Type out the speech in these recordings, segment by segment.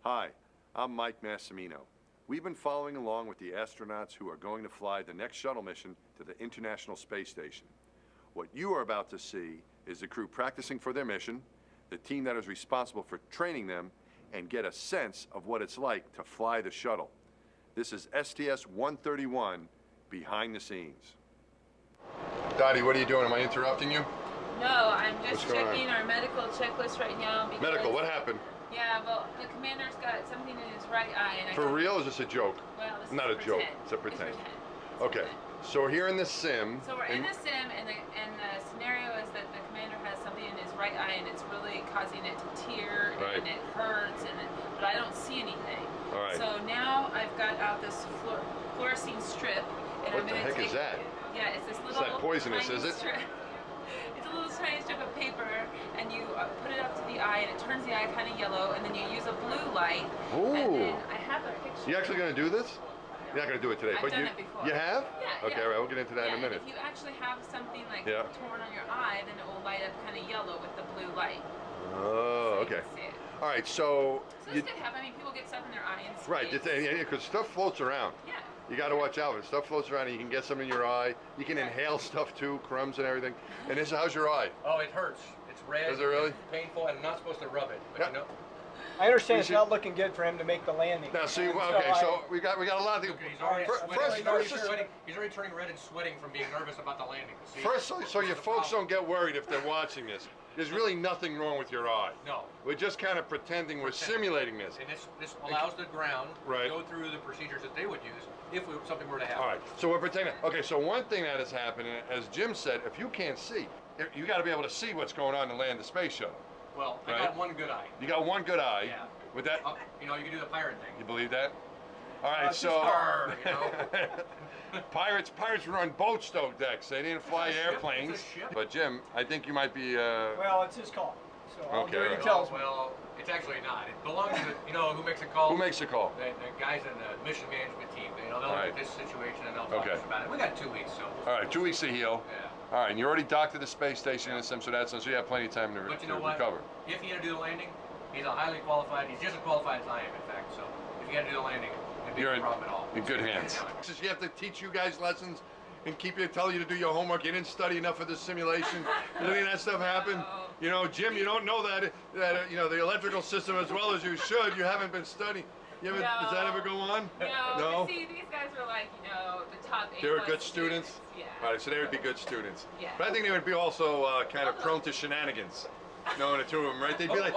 Hi, I'm Mike Massimino. We've been following along with the astronauts who are going to fly the next shuttle mission to the International Space Station. What you are about to see is the crew practicing for their mission, the team that is responsible for training them, and get a sense of what it's like to fly the shuttle. This is STS-131 behind the scenes. Dottie, what are you doing? Am I interrupting you? No, I'm just checking our medical checklist right now. Medical, what happened? Yeah, well, the commander's got something in his right eye. And For real, or is this a joke? Well, this Not is a joke. pretend. It's a pretend. It's pretend. Okay, so we're here in the sim. So we're in the sim, and the scenario is that the commander has something in his right eye, and it's really causing it to tear, and it hurts, but I don't see anything. All right. So now I've got out this fluorescein strip, and What the heck is that? Yeah, it's this little. Is that poisonous? Is it? Strip. It's a little tiny strip of paper, and you put it up to the eye, and it turns the eye kind of yellow, and then you use a blue light. Ooh. And then I have a picture. You actually going to do this? You're not going to do it today, I've done it before. You have? Yeah. Okay, all right, we'll get into that in a minute. If you actually have something like torn on your eye, then it will light up kind of yellow with the blue light. Oh, so okay. All right, so this could happen. I mean, people get stuff in their eye and space. Right, because stuff floats around. Yeah. You got to watch out. If stuff floats around, and you can get some in your eye. You can inhale stuff too, crumbs and everything. And this, how's your eye? Oh, it hurts. It's red. Is it really? It's painful, and I'm not supposed to rub it. But you know. I understand it's not looking good for him to make the landing. Now, see, okay, so we got a lot of things. He's already sweating. He's already turning red and sweating from being nervous about the landing. First, so your folks don't get worried if they're watching this. There's really nothing wrong with your eye. No. We're just kind of pretending we're simulating this. And this allows the ground to go through the procedures that they would use if something were to happen. All right, so we're pretending. Okay, so one thing that is happening, as Jim said, if you can't see, you got to be able to see what's going on to land the space shuttle. Well, I got one good eye. You got one good eye. Yeah. With that, you know, you can do the pirate thing. You believe that? All right, so you know. pirates run boats, though, Dex. They didn't fly airplanes. It's a ship. But Jim, I think you might be. Well, it's his call. So I'll do what he tells me. Well, it's actually not. It belongs to who makes the call. Who makes the call? The guys in the mission management team. They'll look at this situation and they'll talk to us about it. We got 2 weeks, so. All right, 2 weeks to heal. Yeah. All right, and you already docked to the space station in sim, so you have plenty of time to recover. If he had to do the landing, he's a highly qualified. He's just as qualified as I am, in fact. So if he had to do the landing, it'd be no problem at all. In good hands. You have to teach you guys lessons and tell you to do your homework. You didn't study enough for this simulation. Any of that stuff happened? You know, Jim, you don't know that you know the electrical system as well as you should. You haven't been studying. Does that ever go on? No. See, these guys were like, the top 8. They were good students? Yeah. All right, so they would be good students. Yeah. But I think they would be also kind of prone to shenanigans. Knowing the two of them, right? They'd be like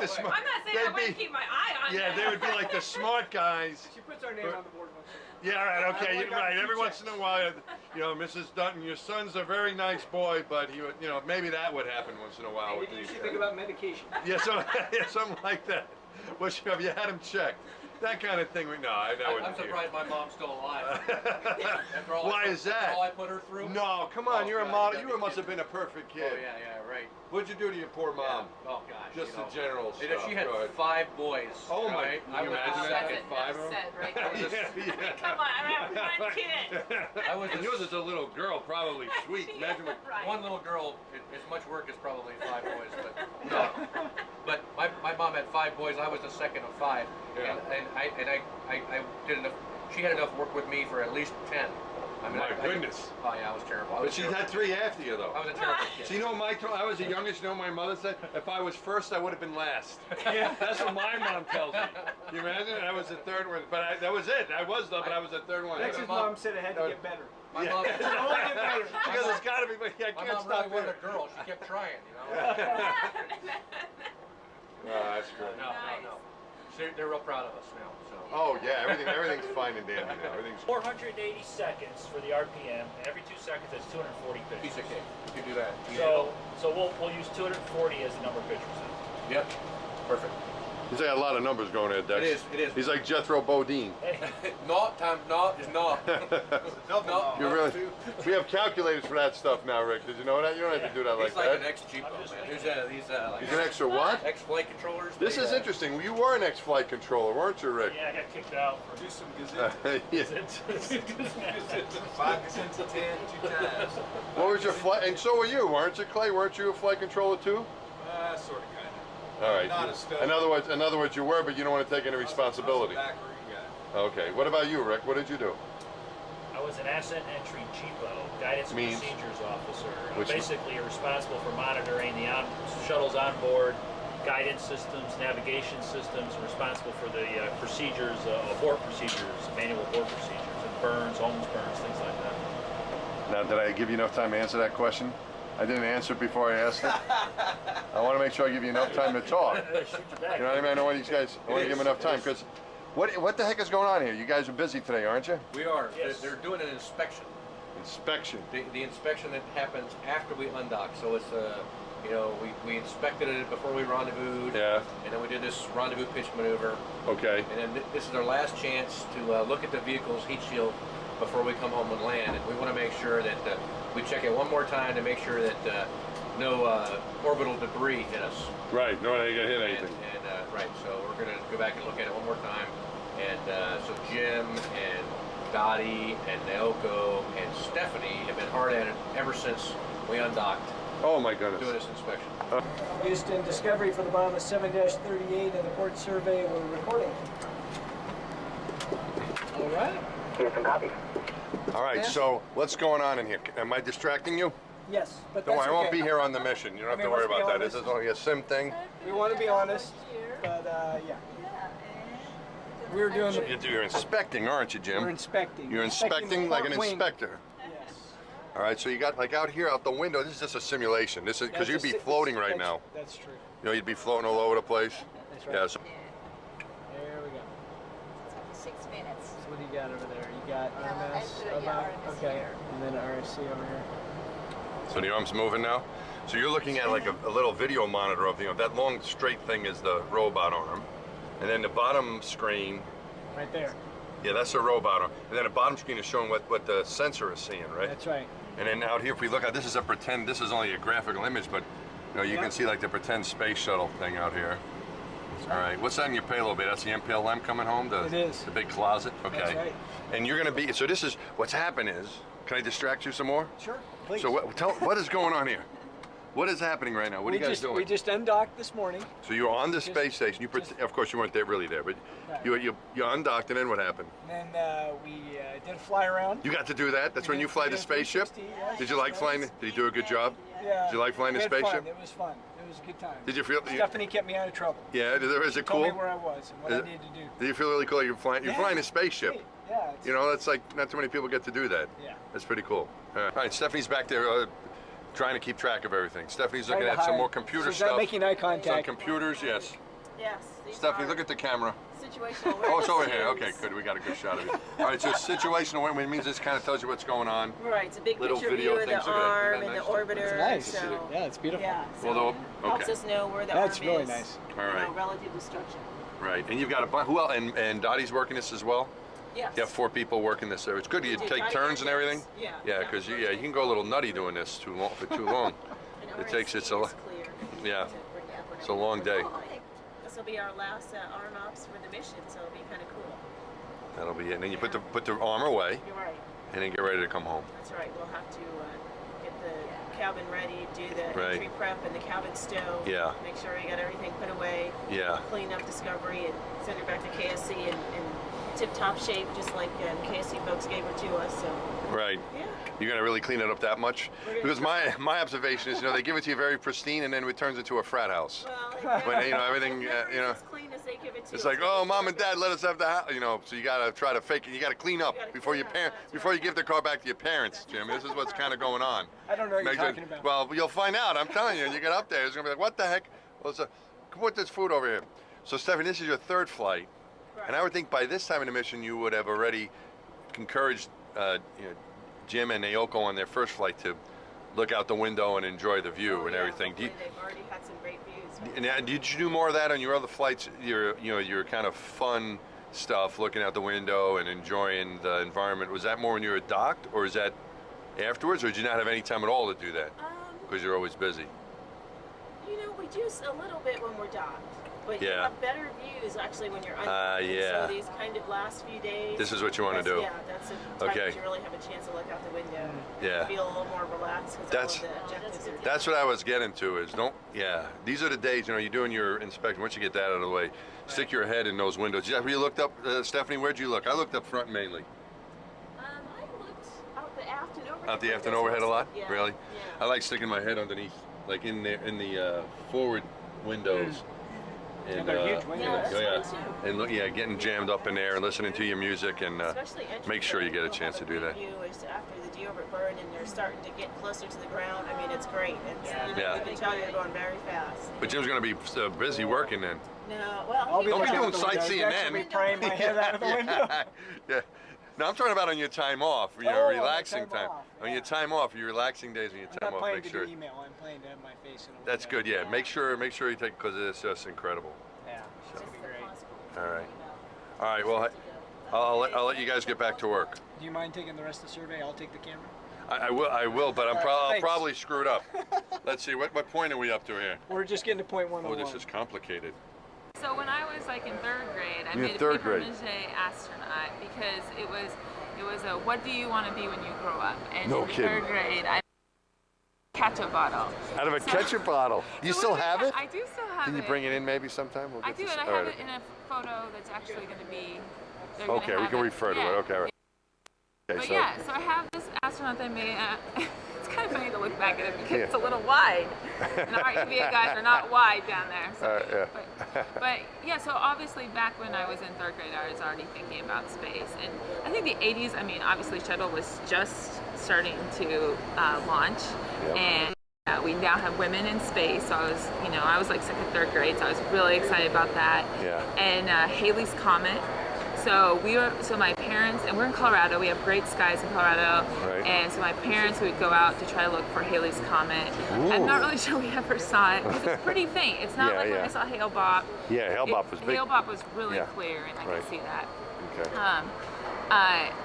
the smart. I'm not saying I want to keep my eye on Yeah, they would be like the smart guys. She puts our name on the board once in a while. Yeah, right, okay, you're right. Every once in a while, Mrs. Dutton, your son's a very nice boy, but he would, maybe that would happen once in a while. Maybe you should think about medication. Yeah, something like that. Have you had him checked? That kind of thing. I'm surprised my mom's still alive. Why is that? After all I put her through? No, come on, you're a model. You must have been a perfect kid. Oh, yeah, right. What'd you do to your poor mom? Yeah. Oh, gosh. Just the general stuff. She had 5 boys. Oh, my. Can you imagine that? That's 5 of them? right there. Come on, I have one kid. And yours is a little girl, probably sweet. Imagine one little girl, as much work as probably 5 boys. But no. But my mom had 5 boys. I was the second of 5. Yeah. And I did enough. She had enough work with me for at least 10. I mean, my goodness. Oh yeah, I was terrible. But she's had 3 after you, though. I was a terrible kid. So I was the youngest. You know what my mother said? If I was first, I would have been last. Yeah, that's what my mom tells me. Can you imagine? I was the 3rd one, but that was it. I was but I was the 3rd one. Nex's mom said it had to get better. My mom it only get better. Because it's got to be. I can't my mom stop really wanted a girl. She kept trying, that's good. No. They're real proud of us now. So. Oh yeah, everything's fine and dandy now. Everything's 480 seconds for the RPM, and every 2 seconds that's 240 pitches. Piece of cake. You can do that. So we'll use 240 as the number of pitches. Yep. Perfect. He's got a lot of numbers going there, Dex. It is. He's like Jethro Bodine. Naught times naught is naught. You really? We have calculators for that stuff now, Rick. Did you know that? You don't have to do that like that. He's like an ex-cheapo, man. He's an extra what? Ex-flight controllers. This is interesting. You were an ex-flight controller, weren't you, Rick? Yeah, I got kicked out. Do some gazettes. 5 gazettes of 10, 2 times. What was your flight? And so were you, weren't you, Clay? Weren't you a flight controller too? Sort of, kind of. All right. Not a stud. In other words, you were, but you don't want to take any responsibility. Back room guy. Okay. What about you, Rick? What did you do? I was an asset entry cheapo, guidance and Means? procedures officer. Which- Basically responsible for monitoring the shuttles on board, guidance systems, navigation systems, responsible for the procedures, abort procedures, manual abort procedures, and burns, almost burns, things like that. Now, did I give you enough time to answer that question? I didn't answer it before I asked it. I want to make sure I give you enough time to talk. Shoot you back. You know what I mean? I don't want these guys. I want to give them enough time because what the heck is going on here? You guys are busy today, aren't you? We are. Yes. They're doing an inspection. Inspection. The inspection that happens after we undock. So it's you know, we inspected it before we rendezvoused. Yeah. And then we did this rendezvous pitch maneuver. Okay. And then this is our last chance to look at the vehicle's heat shield before we come home and land. And we want to make sure that we check it one more time to make sure that no orbital debris hit us. Right. No, they get hit anything. And right, so we're going to go back and look at it one more time. And so Jim and Dottie and Naoko and Stephanie have been hard at it ever since we undocked Oh my doing goodness. this inspection. Houston, Discovery for the bottom of 7-38 and the port survey. We're recording. All right. All right. So what's going on in here? Am I distracting you? Yes, but No, that's I won't okay. be here on the mission. You don't have to worry about that. This is only a sim thing. We want to be honest, but yeah. We're doing the, You're inspecting, aren't you, Jim? we're inspecting. You're the inspecting like an port wing. inspector. Yes. All right, so you got like out here out the window. This is just a simulation. This is because you'd That's be a- floating right that's- now. That's true. You know, you'd be floating all over the place. That's right. Yeah. So, There we go. 6 minutes. So what do you got over there? You got I RMS. put it, yeah, RMS okay. here. And then RSC over here. so the arm's moving now. So you're looking at like a little video monitor of that long straight thing is the robot arm, and then the bottom screen. Right there. Yeah, that's the robot arm, and then the bottom screen is showing what the sensor is seeing, right? That's right. And then out here, if we look at this is a pretend. This is only a graphical image, but you know you Yeah. can see like the pretend space shuttle thing out here. All right, what's that in your payload bay? That's the MPLM coming home. It is. The big closet. Okay. That's right. And you're gonna be. So this is what's happened is. Can I distract you some more? Sure. Please. So what is going on here? What is happening right now? What are you guys doing? We just undocked this morning. So you're on the space station. You of course you weren't there really there, but Right. you undocked, and then what happened? And then we did a fly around. You got to do that. That's when you fly the spaceship. 360, yes. Did you like flying? Did you do a good job? Yeah. Did you like flying the We had spaceship? Fun. It was fun. It was a good time. Did you feel? Stephanie kept me out of trouble. Yeah. Is it Told me cool? where I was and what Is I it- needed to do. Did you feel really cool? You're flying. You're Yeah. flying a spaceship. Hey, yeah. It's, You know, that's like not too many people get to do that. Yeah. That's pretty cool. All right, Stephanie's back there trying to keep track of everything. Stephanie's looking Trying at to some more hide. computer She's not stuff. making eye It's on contact. computers, yes. Yes. these Stephanie, are look at the camera. situational Oh, it's over here. awareness Okay, good. We got a good shot of it. All right, so situational awareness means this kind of tells you what's going on. Right, it's a big Little picture video view of things. the Look at that. arm Isn't and that the nice? orbiter. Nice. So, Yeah, it's beautiful. yeah, so Well, helps okay. us know where the That's arm really is. nice. All right. Relative destruction. Right, and you've got a bunch. Who else? And Dottie's working this as well. Yes. You have 4 people working this. So it's good. You We do. take Dottie turns and does. everything. Yeah. Yeah, because you can go a little nutty doing this for too long. And It takes- it's a RSC lo- is clear yeah. to bring that one It's a in. long day. This will be our last arm ops for the mission, so it'll be kind of cool. That'll be it. And then you put the arm away, You're right. and then get ready to come home. That's right. We'll have to get the cabin ready, do the Right. entry prep and the cabin stow. Yeah. Make sure we got everything put away. Yeah. Clean up Discovery and send her back to KSC in tip-top shape, just like KSC folks gave her to us. So Right. yeah. You're gonna really clean it up that much? We're gonna Because my observation is, they give it to you very pristine, and then it turns into a frat house. Well, When everything, never is as clean as they give it to It's us. like, oh, mom and dad let us have the house, So you gotta try to fake it. You gotta clean up You gotta before clean up, that's before you right. give the car back to your parents, Jim. This is what's kind of going on. I don't know what you're Make sure- talking about. Well, you'll find out. I'm telling you. You get up there, it's gonna be like, what the heck? Well, put this food over here. So, Stephanie, this is your 3rd flight, and I would think by this time in the mission you would have already encouraged Jim and Naoko on their first flight to look out the window and enjoy the view Oh, and yeah, everything. hopefully they've already had some great views. And did you do more of that on your other flights? Your kind of fun stuff, looking out the window and enjoying the environment. Was that more when you were docked, or is that afterwards, or did you not have any time at all to do that because you're always busy? We do a little bit when we're docked. But you have better views actually when you're under. Yeah. So these kind of last few days. This is what you want to do. Yeah, that's the time that you really have a chance to look out the window. Yeah. Feel a little more relaxed because all of the objectives are down. That's what I was getting to is these are the days, you're doing your inspection. Once you get that out of the way, stick your head in those windows. Have you looked up, Stephanie, where'd you look? I looked up front mainly. I looked out the aft and overhead. Out the aft and overhead a lot? Yeah. Really? Yeah. I like sticking my head underneath, like in the forward windows. And they're huge windows. And getting jammed up in there and listening to your music and make sure you get a chance to do that. After the deorbit burn and they're starting to get closer to the ground, I mean, it's great. You can tell you're going very fast. But Jim's going to be busy working then. No, well, I'll be Don't be looking doing out the window. sightseeing Actually then. be praying my head out of the window. Yeah. No, I'm talking about on your time off, relaxing time. On your time off, your relaxing days on your I'm time not off, planning make to sure. do email. I'm planning to have my face in a That's window. good, yeah. Make sure you take, because it's just incredible. Yeah, it's going to be great. All right, well, I'll let you guys get back to work. Do you mind taking the rest of the survey? I'll take the camera. I will, but I'll thanks. probably screw it up. Let's see, what point are we up to here? We're just getting to point 101. Oh, this is complicated. So when I was like in 3rd grade, I In made a third paper grade. mache astronaut because it was a what do you want to be when you grow up? And No in kidding. 3rd grade, I ketchup bottle. Out of a ketchup bottle. You still have it? I do still have it. Can you bring it in maybe sometime? We'll I get do, this- and I all have right. it in a photo that's actually going to be. they're gonna Okay, we have can refer to it. Okay, all right. Okay, But so yeah, so I have this astronaut that I made. It's kind of funny to look back at it because Yeah. it's a little wide. And our EVA guys are not wide down there. So, but yeah, so obviously back when I was in 3rd grade, I was already thinking about space. And I think the 80s, I mean, obviously shuttle was just starting to launch. Yep. And we now have women in space. So I was like 2nd, 3rd grade, so I was really excited about that. Yeah. And Halley's Comet. So my parents, and we're in Colorado, we have great skies in Colorado, Right. and so my parents would go out to try to look for Halley's Comet. Ooh. I'm not really sure we ever saw it, because it's pretty faint. It's not like when we saw Hale-Bopp. Yeah, Hale-Bopp was big. Hale-Bopp was really Yeah. clear, and I Right. could see that. Okay.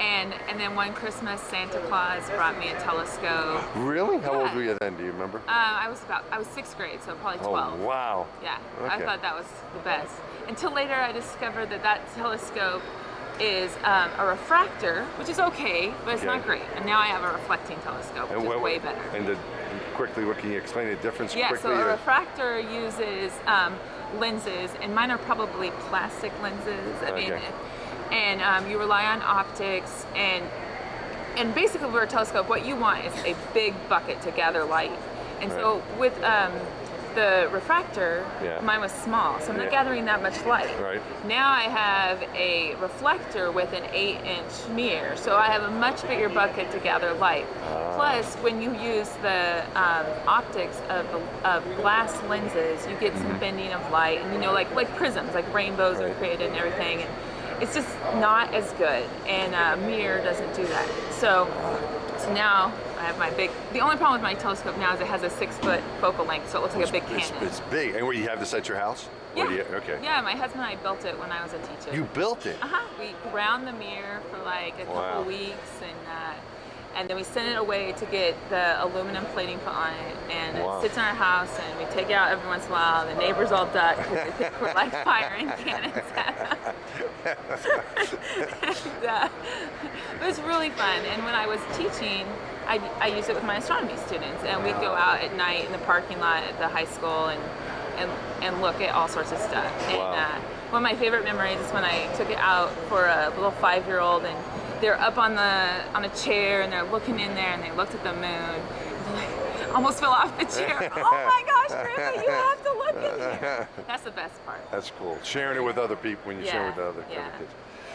And then one Christmas, Santa Claus brought me a telescope. Really? How old Yeah. were you then? Do you remember? I was 6th grade, so probably 12. Oh, wow. Yeah, I Okay. thought that was the best. Until later I discovered that telescope is a refractor, which is okay, but it's not great. And now I have a reflecting telescope, which is way better. And quickly, what can you explain the difference Yeah, quickly? so a refractor uses lenses, and mine are probably plastic lenses. I mean, and you rely on optics, and basically with a telescope, what you want is a big bucket to gather light. And so with the refractor, mine was small, so I'm not gathering that much light. Right. Now I have a reflector with an 8-inch mirror, so I have a much bigger bucket to gather light. Plus, when you use the optics of glass lenses, you get some bending of light, and like prisms, like rainbows are created and everything. And it's just not as good, and a mirror doesn't do that. So now I have the only problem with my telescope now is it has a 6-foot focal length, so it looks like a big cannon. It's big. And you have this at your house? Yeah. Okay. Yeah, my husband and I built it when I was a teacher. You built it? We ground the mirror for like a couple weeks, and then we sent it away to get the aluminum plating put on it, and it sits in our house, and we take it out every once in a while. The neighbors all duck because they think we're like firing cannons at them. It was really fun, and when I was teaching, I used it with my astronomy students, and we'd go out at night in the parking lot at the high school and look at all sorts of stuff. And one of my favorite memories is when I took it out for a little 5-year-old, and they're up on a chair, and they're looking in there, and they looked at the moon, and like, almost fell off the chair. Oh my gosh, Grandma, you have to look in there. That's the best part. That's cool. Sharing it with other people when you share it with other kids.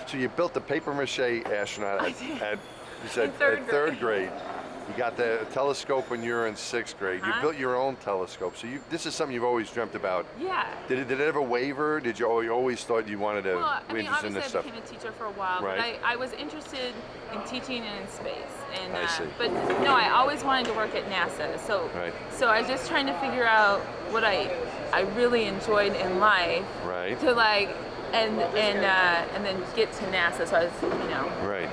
So you built the paper mache astronaut at you said in 3rd grade. You got the telescope when you were in 6th grade. You built your own telescope. So this is something you've always dreamt about. Yeah. Did it ever waver? Did you always thought you wanted to be interested in this stuff? I became a teacher for a while, but I was interested in teaching and in space. And, I see. But no, I always wanted to work at NASA. So I was just trying to figure out what I really enjoyed in life. Right. To and then get to NASA. So I was,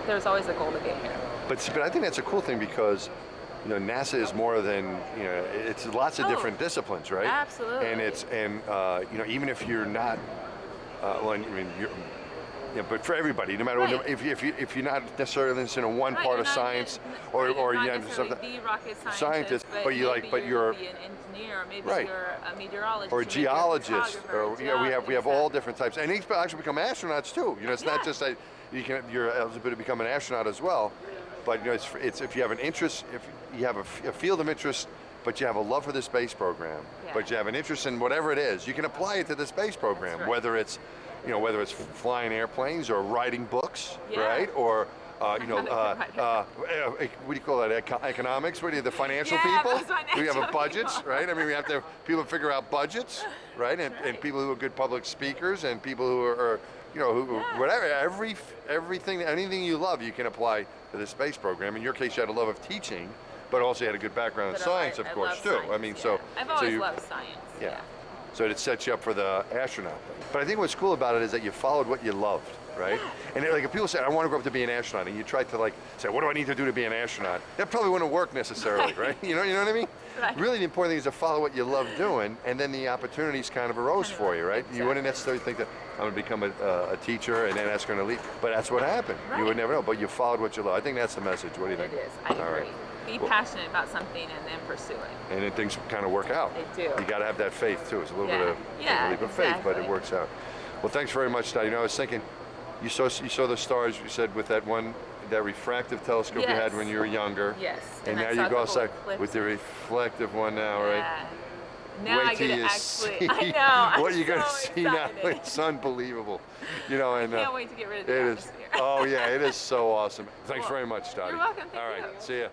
there was always a goal to get here. But I think that's a cool thing because you know, NASA is more than, you know, it's lots of different disciplines, right? Absolutely. And it's, and you know, even if you're not, well, I mean, you're, yeah, but for everybody, no matter what, if you're not necessarily interested in one part of science, or you're you not have something, the rocket scientist, but you maybe but you're be an engineer, or maybe right. you're a meteorologist, or a maybe you're a geologist, photographer, or we have all exactly. different types, and these people actually become astronauts too. You know, it's not just that you're eligible to become an astronaut as well, but you know, it's if you have an interest, if you have a field of interest, but you have a love for the space program, but you have an interest in whatever it is, you can apply it to the space program, right. whether it's, you know, whether it's flying airplanes or writing books, right? Or you know, what do you call that? Economics? What are you, the financial people? We have a budgets, right? I mean, we have to have people figure out budgets, right? And people who are good public speakers, and people who are you know, who whatever, everything, anything you love, you can apply to the space program. In your case, you had a love of teaching, but also you had a good background in science, of course, too. Science, I mean, so I've always loved science. Yeah. So it sets you up for the astronaut thing. But I think what's cool about it is that you followed what you loved, right? And like if people say, I want to grow up to be an astronaut, and you try to like say, what do I need to do to be an astronaut? That probably wouldn't work necessarily, right? You know what I mean? Right. Really the important thing is to follow what you love doing, and then the opportunities kind of arose for you, right? Exactly. You wouldn't necessarily think that I'm going to become a teacher and then that's going to lead, but that's what happened. Right. You would never know, but you followed what you love. I think that's the message. What do you think? It is. I agree. All right. Be passionate about something and then pursue it. And then things kind of work out. They do. You got to have that faith too. It's a little bit of a leap of faith, but it works out. Well, thanks very much, Dad. You know, I was thinking, you saw the stars. You said with that refractive telescope you had when you were younger. Yes. And now you go outside with the reflective one now, right? Now Wait I till get you to actually. see I know. what you're gonna so see now. excited. It's unbelievable. You know, and I can't wait to get rid of the it is. atmosphere. Oh yeah, it is so awesome. Thanks Well, very much, Dottie. you're welcome. Thank All right. you. See ya.